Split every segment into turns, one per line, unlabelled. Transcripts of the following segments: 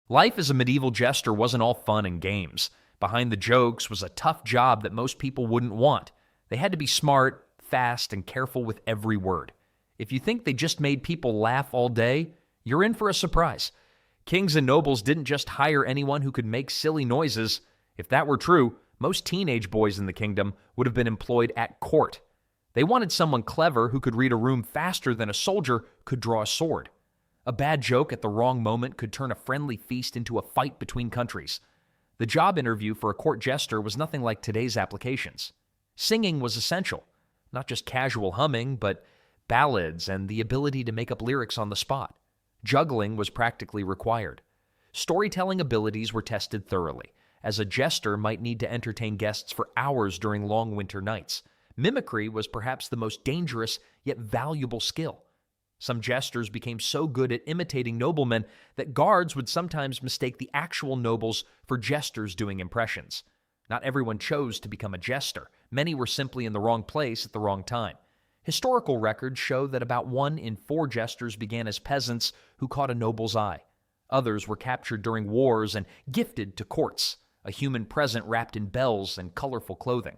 Life as a medieval jester wasn't all fun and games. Behind the jokes was a tough job that most people wouldn't want. They had to be smart, fast, and careful with every word. If you think they just made people laugh all day, you're in for a surprise. Kings and nobles didn't just hire anyone who could make silly noises. If that were true, most teenage boys in the kingdom would have been employed at court. They wanted someone clever who could read a room faster than a soldier could draw a sword. A bad joke at the wrong moment could turn a friendly feast into a fight between countries. The job interview for a court jester was nothing like today's applications. Singing was essential, not just casual humming, but ballads and the ability to make up lyrics on the spot. Juggling was practically required. Storytelling abilities were tested thoroughly, as a jester might need to entertain guests for hours during long winter nights. Mimicry was perhaps the most dangerous yet valuable skill. Some jesters became so good at imitating noblemen that guards would sometimes mistake the actual nobles for jesters doing impressions. Not everyone chose to become a jester. Many were simply in the wrong place at the wrong time. Historical records show that about 1 in 4 jesters began as peasants who caught a noble's eye. Others were captured during wars and gifted to courts, a human present wrapped in bells and colorful clothing.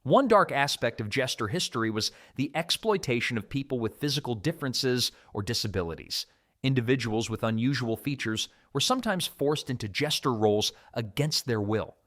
One dark aspect of jester history was the exploitation of people with physical differences or disabilities. Individuals with unusual features were sometimes forced into jester roles against their will.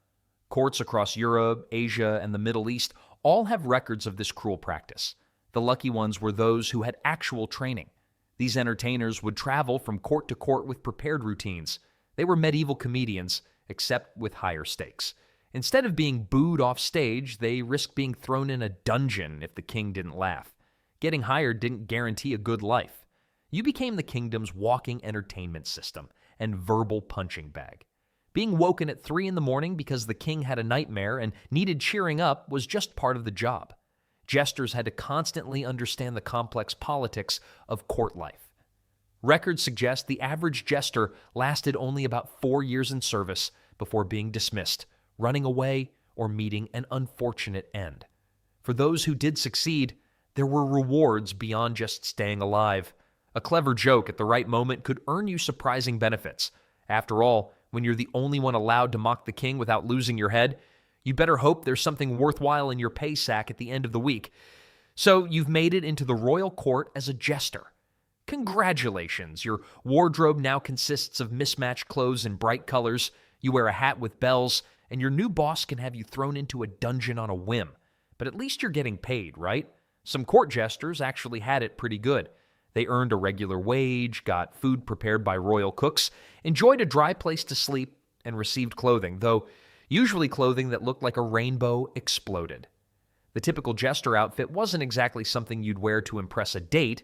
Courts across Europe, Asia, and the Middle East all have records of this cruel practice. The lucky ones were those who had actual training. These entertainers would travel from court to court with prepared routines. They were medieval comedians, except with higher stakes. Instead of being booed off stage, they risked being thrown in a dungeon if the king didn't laugh. Getting hired didn't guarantee a good life. You became the kingdom's walking entertainment system and verbal punching bag. Being woken at 3 in the morning because the king had a nightmare and needed cheering up was just part of the job. Jesters had to constantly understand the complex politics of court life. Records suggest the average jester lasted only about 4 years in service before being dismissed, running away, or meeting an unfortunate end. For those who did succeed, there were rewards beyond just staying alive. A clever joke at the right moment could earn you surprising benefits. After all, when you're the only one allowed to mock the king without losing your head, you better hope there's something worthwhile in your pay sack at the end of the week. So you've made it into the royal court as a jester. Congratulations! Your wardrobe now consists of mismatched clothes in bright colors, you wear a hat with bells, and your new boss can have you thrown into a dungeon on a whim. But at least you're getting paid, right? Some court jesters actually had it pretty good. They earned a regular wage, got food prepared by royal cooks, enjoyed a dry place to sleep, and received clothing, though usually clothing that looked like a rainbow exploded. The typical jester outfit wasn't exactly something you'd wear to impress a date,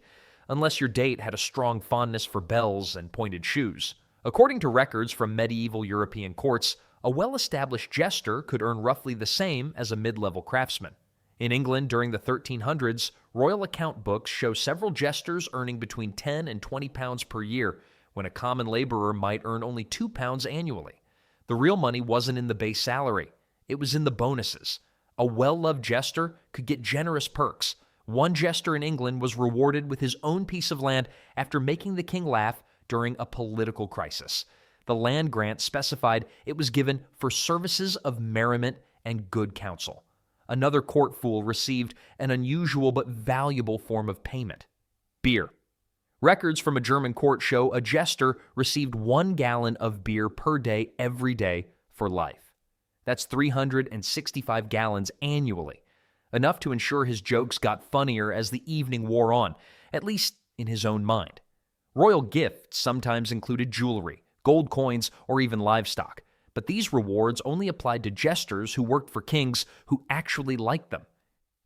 unless your date had a strong fondness for bells and pointed shoes. According to records from medieval European courts, a well-established jester could earn roughly the same as a mid-level craftsman. In England during the 1300s, royal account books show several jesters earning between 10 and 20 pounds per year, when a common laborer might earn only 2 pounds annually. The real money wasn't in the base salary. It was in the bonuses. A well-loved jester could get generous perks. One jester in England was rewarded with his own piece of land after making the king laugh during a political crisis. The land grant specified it was given for services of merriment and good counsel. Another court fool received an unusual but valuable form of payment: beer. Records from a German court show a jester received 1 gallon of beer per day every day for life. That's 365 gallons annually, enough to ensure his jokes got funnier as the evening wore on, at least in his own mind. Royal gifts sometimes included jewelry, gold coins, or even livestock, but these rewards only applied to jesters who worked for kings who actually liked them.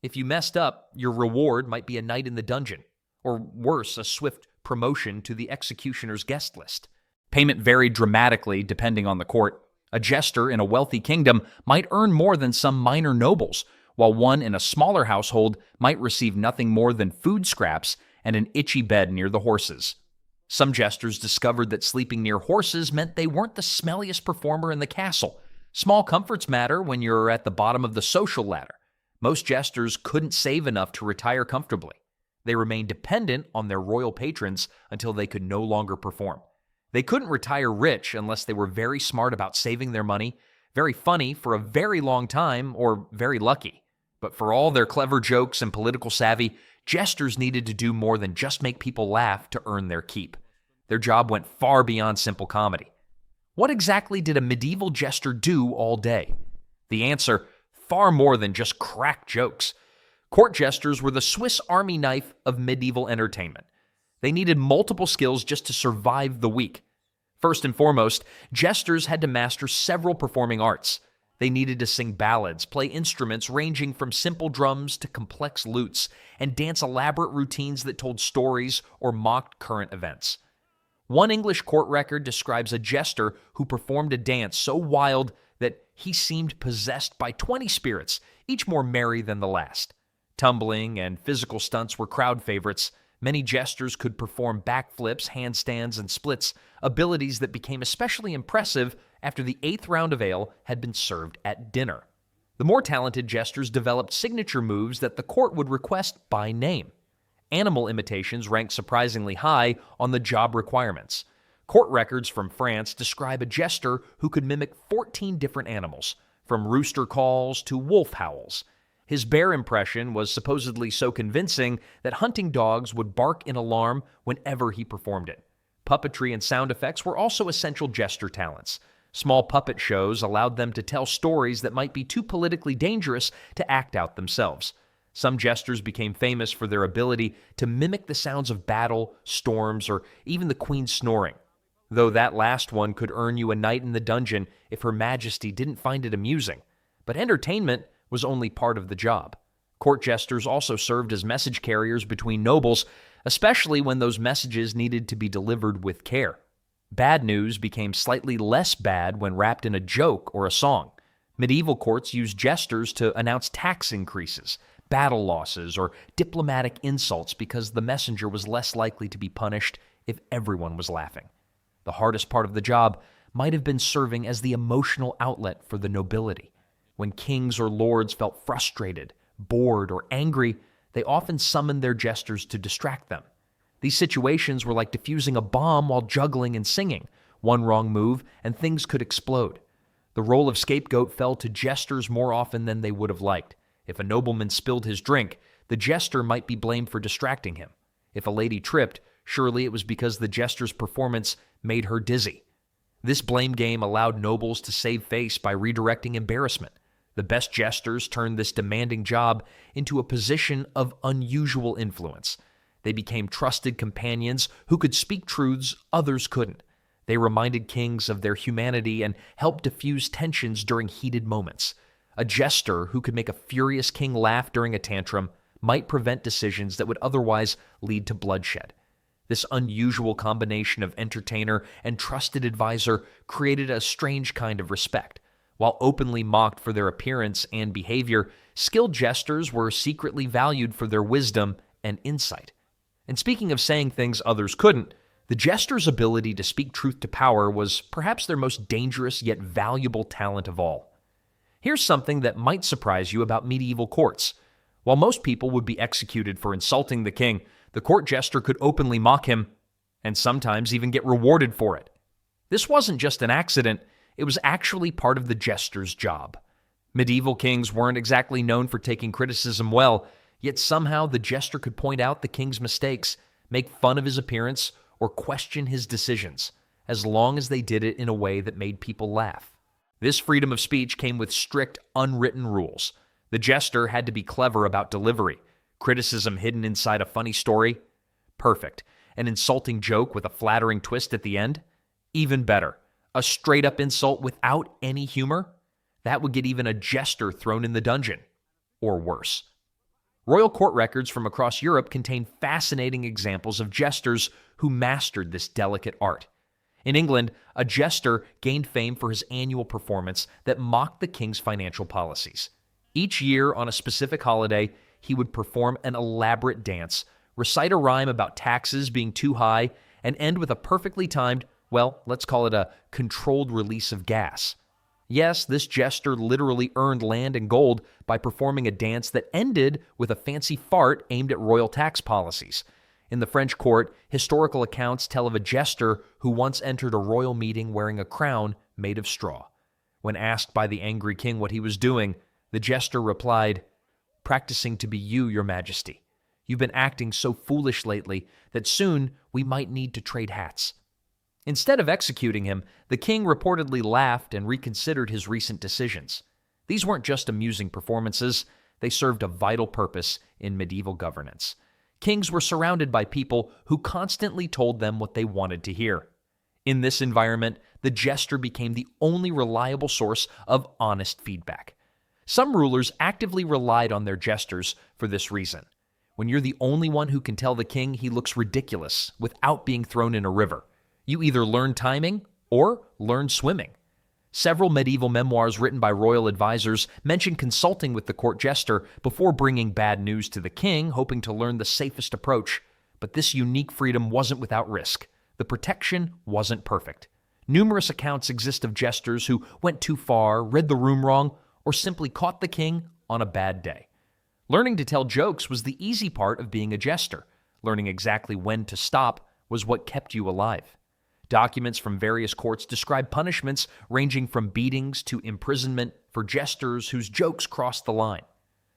If you messed up, your reward might be a night in the dungeon, or worse, a swift promotion to the executioner's guest list. Payment varied dramatically depending on the court. A jester in a wealthy kingdom might earn more than some minor nobles, while one in a smaller household might receive nothing more than food scraps and an itchy bed near the horses. Some jesters discovered that sleeping near horses meant they weren't the smelliest performer in the castle. Small comforts matter when you're at the bottom of the social ladder. Most jesters couldn't save enough to retire comfortably. They remained dependent on their royal patrons until they could no longer perform. They couldn't retire rich unless they were very smart about saving their money, very funny for a very long time, or very lucky. But for all their clever jokes and political savvy, jesters needed to do more than just make people laugh to earn their keep. Their job went far beyond simple comedy. What exactly did a medieval jester do all day? The answer, far more than just crack jokes. Court jesters were the Swiss Army knife of medieval entertainment. They needed multiple skills just to survive the week. First and foremost, jesters had to master several performing arts. They needed to sing ballads, play instruments ranging from simple drums to complex lutes, and dance elaborate routines that told stories or mocked current events. One English court record describes a jester who performed a dance so wild that he seemed possessed by 20 spirits, each more merry than the last. Tumbling and physical stunts were crowd favorites. Many jesters could perform backflips, handstands, and splits, abilities that became especially impressive after the 8th round of ale had been served at dinner. The more talented jesters developed signature moves that the court would request by name. Animal imitations ranked surprisingly high on the job requirements. Court records from France describe a jester who could mimic 14 different animals, from rooster calls to wolf howls. His bear impression was supposedly so convincing that hunting dogs would bark in alarm whenever he performed it. Puppetry and sound effects were also essential jester talents. Small puppet shows allowed them to tell stories that might be too politically dangerous to act out themselves. Some jesters became famous for their ability to mimic the sounds of battle, storms, or even the queen snoring. Though that last one could earn you a night in the dungeon if Her Majesty didn't find it amusing. But entertainment was only part of the job. Court jesters also served as message carriers between nobles, especially when those messages needed to be delivered with care. Bad news became slightly less bad when wrapped in a joke or a song. Medieval courts used jesters to announce tax increases, battle losses, or diplomatic insults because the messenger was less likely to be punished if everyone was laughing. The hardest part of the job might have been serving as the emotional outlet for the nobility. When kings or lords felt frustrated, bored, or angry, they often summoned their jesters to distract them. These situations were like defusing a bomb while juggling and singing. One wrong move, and things could explode. The role of scapegoat fell to jesters more often than they would have liked. If a nobleman spilled his drink, the jester might be blamed for distracting him. If a lady tripped, surely it was because the jester's performance made her dizzy. This blame game allowed nobles to save face by redirecting embarrassment. The best jesters turned this demanding job into a position of unusual influence. They became trusted companions who could speak truths others couldn't. They reminded kings of their humanity and helped diffuse tensions during heated moments. A jester who could make a furious king laugh during a tantrum might prevent decisions that would otherwise lead to bloodshed. This unusual combination of entertainer and trusted advisor created a strange kind of respect. While openly mocked for their appearance and behavior, skilled jesters were secretly valued for their wisdom and insight. And speaking of saying things others couldn't, the jester's ability to speak truth to power was perhaps their most dangerous yet valuable talent of all. Here's something that might surprise you about medieval courts. While most people would be executed for insulting the king, the court jester could openly mock him, and sometimes even get rewarded for it. This wasn't just an accident, it was actually part of the jester's job. Medieval kings weren't exactly known for taking criticism well, yet somehow the jester could point out the king's mistakes, make fun of his appearance, or question his decisions, as long as they did it in a way that made people laugh. This freedom of speech came with strict, unwritten rules. The jester had to be clever about delivery. Criticism hidden inside a funny story? Perfect. An insulting joke with a flattering twist at the end? Even better. A straight-up insult without any humor? That would get even a jester thrown in the dungeon. Or worse. Royal court records from across Europe contain fascinating examples of jesters who mastered this delicate art. In England, a jester gained fame for his annual performance that mocked the king's financial policies. Each year, on a specific holiday, he would perform an elaborate dance, recite a rhyme about taxes being too high, and end with a perfectly timed, well, let's call it a controlled release of gas. Yes, this jester literally earned land and gold by performing a dance that ended with a fancy fart aimed at royal tax policies. In the French court, historical accounts tell of a jester who once entered a royal meeting wearing a crown made of straw. When asked by the angry king what he was doing, the jester replied, "Practicing to be you, your majesty. You've been acting so foolish lately that soon we might need to trade hats." Instead of executing him, the king reportedly laughed and reconsidered his recent decisions. These weren't just amusing performances, they served a vital purpose in medieval governance. Kings were surrounded by people who constantly told them what they wanted to hear. In this environment, the jester became the only reliable source of honest feedback. Some rulers actively relied on their jesters for this reason. When you're the only one who can tell the king he looks ridiculous without being thrown in a river, you either learn timing or learn swimming. Several medieval memoirs written by royal advisors mention consulting with the court jester before bringing bad news to the king, hoping to learn the safest approach. But this unique freedom wasn't without risk. The protection wasn't perfect. Numerous accounts exist of jesters who went too far, read the room wrong, or simply caught the king on a bad day. Learning to tell jokes was the easy part of being a jester. Learning exactly when to stop was what kept you alive. Documents from various courts describe punishments ranging from beatings to imprisonment for jesters whose jokes crossed the line.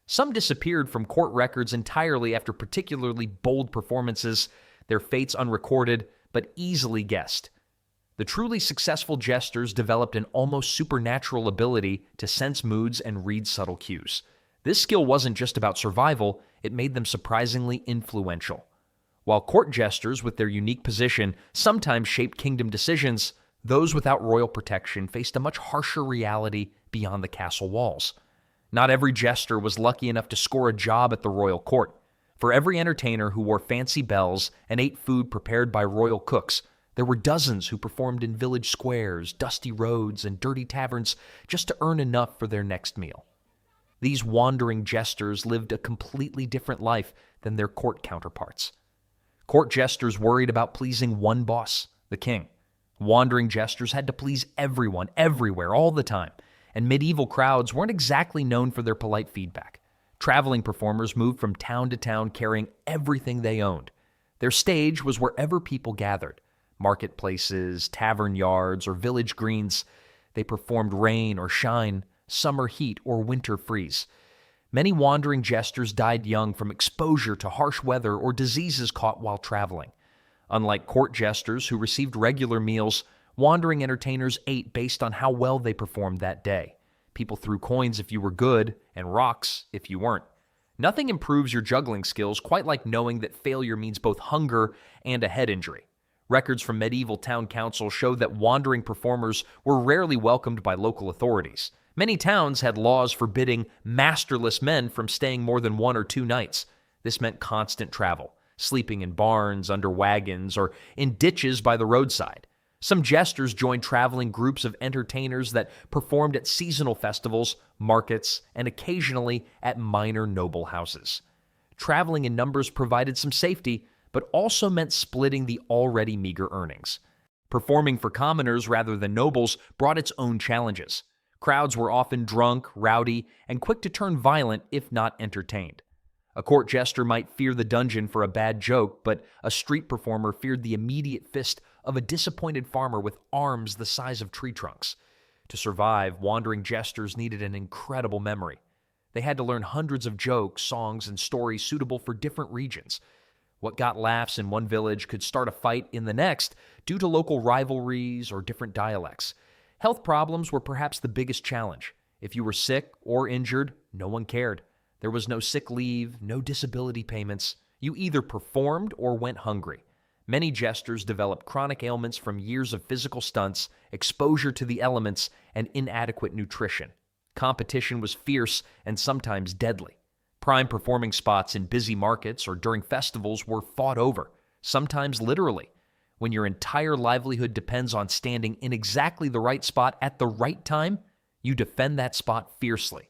Some disappeared from court records entirely after particularly bold performances, their fates unrecorded but easily guessed. The truly successful jesters developed an almost supernatural ability to sense moods and read subtle cues. This skill wasn't just about survival, it made them surprisingly influential. While court jesters with their unique position sometimes shaped kingdom decisions, those without royal protection faced a much harsher reality beyond the castle walls. Not every jester was lucky enough to score a job at the royal court. For every entertainer who wore fancy bells and ate food prepared by royal cooks, there were dozens who performed in village squares, dusty roads, and dirty taverns just to earn enough for their next meal. These wandering jesters lived a completely different life than their court counterparts. Court jesters worried about pleasing one boss, the king. Wandering jesters had to please everyone, everywhere, all the time, and medieval crowds weren't exactly known for their polite feedback. Traveling performers moved from town to town carrying everything they owned. Their stage was wherever people gathered, marketplaces, tavern yards, or village greens. They performed rain or shine, summer heat or winter freeze. Many wandering jesters died young from exposure to harsh weather or diseases caught while traveling. Unlike court jesters who received regular meals, wandering entertainers ate based on how well they performed that day. People threw coins if you were good, and rocks if you weren't. Nothing improves your juggling skills quite like knowing that failure means both hunger and a head injury. Records from medieval town councils show that wandering performers were rarely welcomed by local authorities. Many towns had laws forbidding masterless men from staying more than 1 or 2 nights. This meant constant travel, sleeping in barns, under wagons, or in ditches by the roadside. Some jesters joined traveling groups of entertainers that performed at seasonal festivals, markets, and occasionally at minor noble houses. Traveling in numbers provided some safety, but also meant splitting the already meager earnings. Performing for commoners rather than nobles brought its own challenges. Crowds were often drunk, rowdy, and quick to turn violent if not entertained. A court jester might fear the dungeon for a bad joke, but a street performer feared the immediate fist of a disappointed farmer with arms the size of tree trunks. To survive, wandering jesters needed an incredible memory. They had to learn hundreds of jokes, songs, and stories suitable for different regions. What got laughs in one village could start a fight in the next due to local rivalries or different dialects. Health problems were perhaps the biggest challenge. If you were sick or injured, no one cared. There was no sick leave, no disability payments. You either performed or went hungry. Many jesters developed chronic ailments from years of physical stunts, exposure to the elements, and inadequate nutrition. Competition was fierce and sometimes deadly. Prime performing spots in busy markets or during festivals were fought over, sometimes literally. When your entire livelihood depends on standing in exactly the right spot at the right time, you defend that spot fiercely.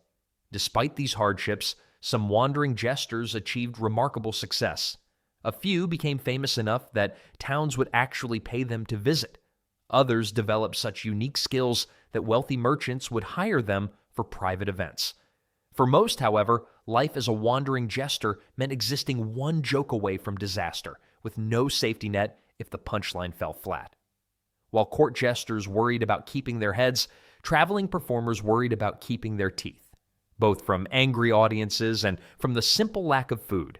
Despite these hardships, some wandering jesters achieved remarkable success. A few became famous enough that towns would actually pay them to visit. Others developed such unique skills that wealthy merchants would hire them for private events. For most, however, life as a wandering jester meant existing one joke away from disaster, with no safety net if the punchline fell flat. While court jesters worried about keeping their heads, traveling performers worried about keeping their teeth, both from angry audiences and from the simple lack of food.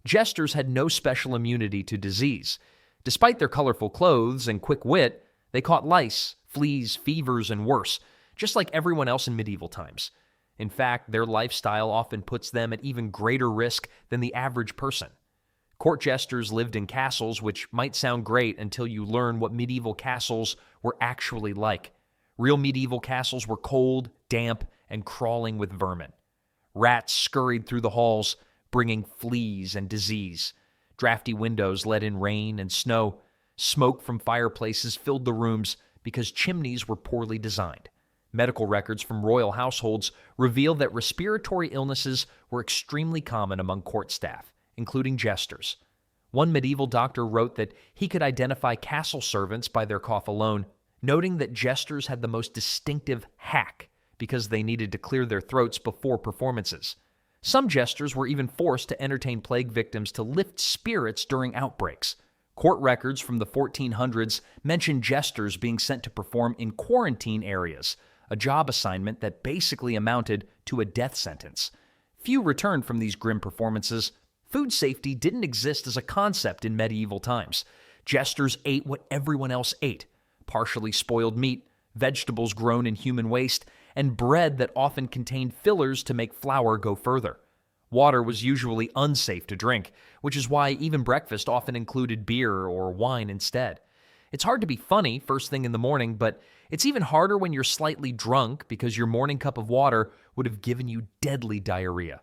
Jesters had no special immunity to disease. Despite their colorful clothes and quick wit, they caught lice, fleas, fevers, and worse, just like everyone else in medieval times. In fact, their lifestyle often puts them at even greater risk than the average person. Court jesters lived in castles, which might sound great until you learn what medieval castles were actually like. Real medieval castles were cold, damp, and crawling with vermin. Rats scurried through the halls, bringing fleas and disease. Drafty windows let in rain and snow. Smoke from fireplaces filled the rooms because chimneys were poorly designed. Medical records from royal households reveal that respiratory illnesses were extremely common among court staff, including jesters. One medieval doctor wrote that he could identify castle servants by their cough alone, noting that jesters had the most distinctive hack because they needed to clear their throats before performances. Some jesters were even forced to entertain plague victims to lift spirits during outbreaks. Court records from the 1400s mention jesters being sent to perform in quarantine areas, a job assignment that basically amounted to a death sentence. Few returned from these grim performances. Food safety didn't exist as a concept in medieval times. Jesters ate what everyone else ate: partially spoiled meat, vegetables grown in human waste, and bread that often contained fillers to make flour go further. Water was usually unsafe to drink, which is why even breakfast often included beer or wine instead. It's hard to be funny first thing in the morning, but it's even harder when you're slightly drunk because your morning cup of water would have given you deadly diarrhea.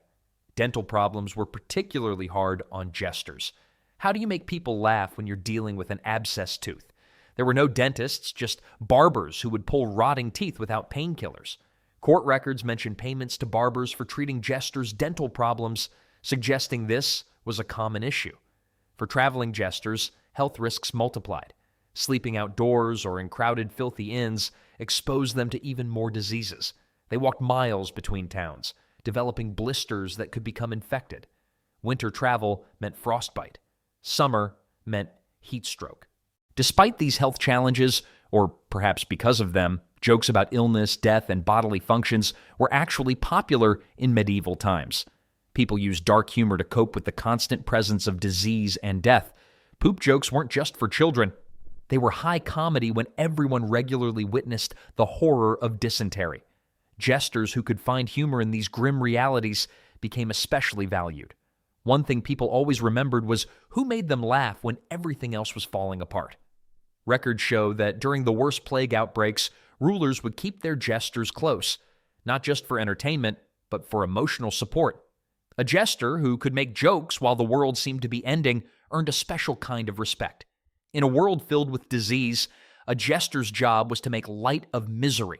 Dental problems were particularly hard on jesters. How do you make people laugh when you're dealing with an abscess tooth? There were no dentists, just barbers who would pull rotting teeth without painkillers. Court records mention payments to barbers for treating jesters' dental problems, suggesting this was a common issue. For traveling jesters, health risks multiplied. Sleeping outdoors or in crowded, filthy inns exposed them to even more diseases. They walked miles between towns, developing blisters that could become infected. Winter travel meant frostbite. Summer meant heat stroke. Despite these health challenges, or perhaps because of them, jokes about illness, death, and bodily functions were actually popular in medieval times. People used dark humor to cope with the constant presence of disease and death. Poop jokes weren't just for children. They were high comedy when everyone regularly witnessed the horror of dysentery. Jesters who could find humor in these grim realities became especially valued. One thing people always remembered was who made them laugh when everything else was falling apart. Records show that during the worst plague outbreaks, rulers would keep their jesters close, not just for entertainment, but for emotional support. A jester who could make jokes while the world seemed to be ending earned a special kind of respect. In a world filled with disease, a jester's job was to make light of misery,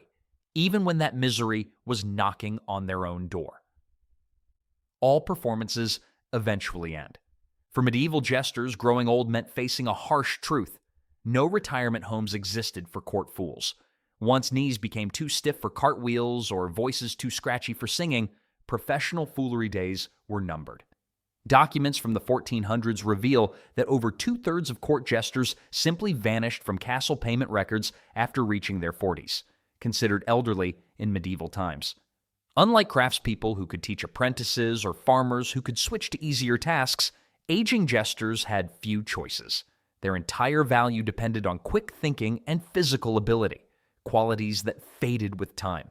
even when that misery was knocking on their own door. All performances eventually end. For medieval jesters, growing old meant facing a harsh truth. No retirement homes existed for court fools. Once knees became too stiff for cartwheels or voices too scratchy for singing, professional foolery days were numbered. Documents from the 1400s reveal that over 2/3 of court jesters simply vanished from castle payment records after reaching their 40s, considered elderly in medieval times. Unlike craftspeople who could teach apprentices or farmers who could switch to easier tasks, aging jesters had few choices. Their entire value depended on quick thinking and physical ability, qualities that faded with time.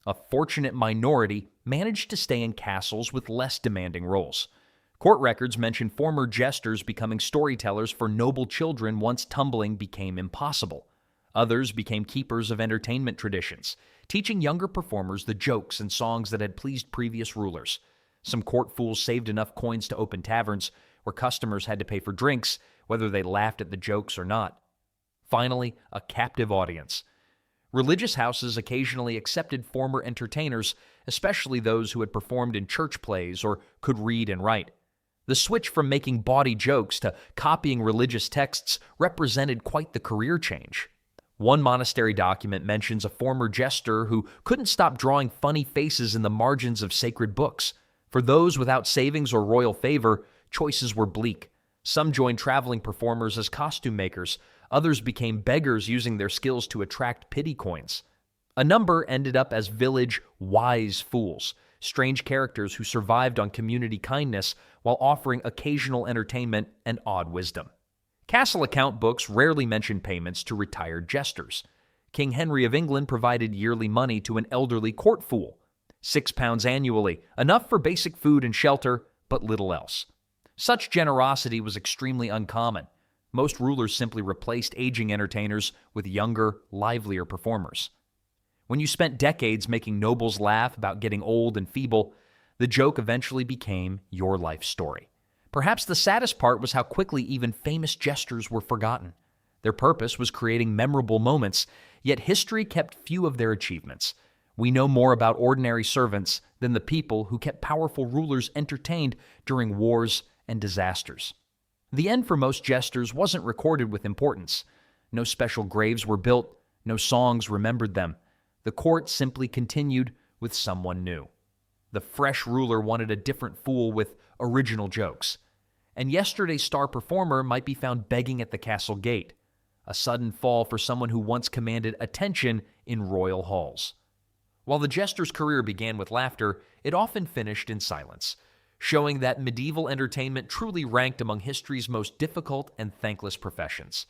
A fortunate minority managed to stay in castles with less demanding roles. Court records mention former jesters becoming storytellers for noble children once tumbling became impossible. Others became keepers of entertainment traditions, teaching younger performers the jokes and songs that had pleased previous rulers. Some court fools saved enough coins to open taverns, where customers had to pay for drinks, whether they laughed at the jokes or not. Finally, a captive audience. Religious houses occasionally accepted former entertainers, especially those who had performed in church plays or could read and write. The switch from making bawdy jokes to copying religious texts represented quite the career change. One monastery document mentions a former jester who couldn't stop drawing funny faces in the margins of sacred books. For those without savings or royal favor, choices were bleak. Some joined traveling performers as costume makers. Others became beggars using their skills to attract pity coins. A number ended up as village wise fools, strange characters who survived on community kindness while offering occasional entertainment and odd wisdom. Castle account books rarely mention payments to retired jesters. King Henry of England provided yearly money to an elderly court fool. £6 annually, enough for basic food and shelter, but little else. Such generosity was extremely uncommon. Most rulers simply replaced aging entertainers with younger, livelier performers. When you spent decades making nobles laugh about getting old and feeble, the joke eventually became your life story. Perhaps the saddest part was how quickly even famous jesters were forgotten. Their purpose was creating memorable moments, yet history kept few of their achievements. We know more about ordinary servants than the people who kept powerful rulers entertained during wars and disasters. The end for most jesters wasn't recorded with importance. No special graves were built, no songs remembered them. The court simply continued with someone new. The fresh ruler wanted a different fool with original jokes. And yesterday's star performer might be found begging at the castle gate. A sudden fall for someone who once commanded attention in royal halls. While the jester's career began with laughter, it often finished in silence, showing that medieval entertainment truly ranked among history's most difficult and thankless professions.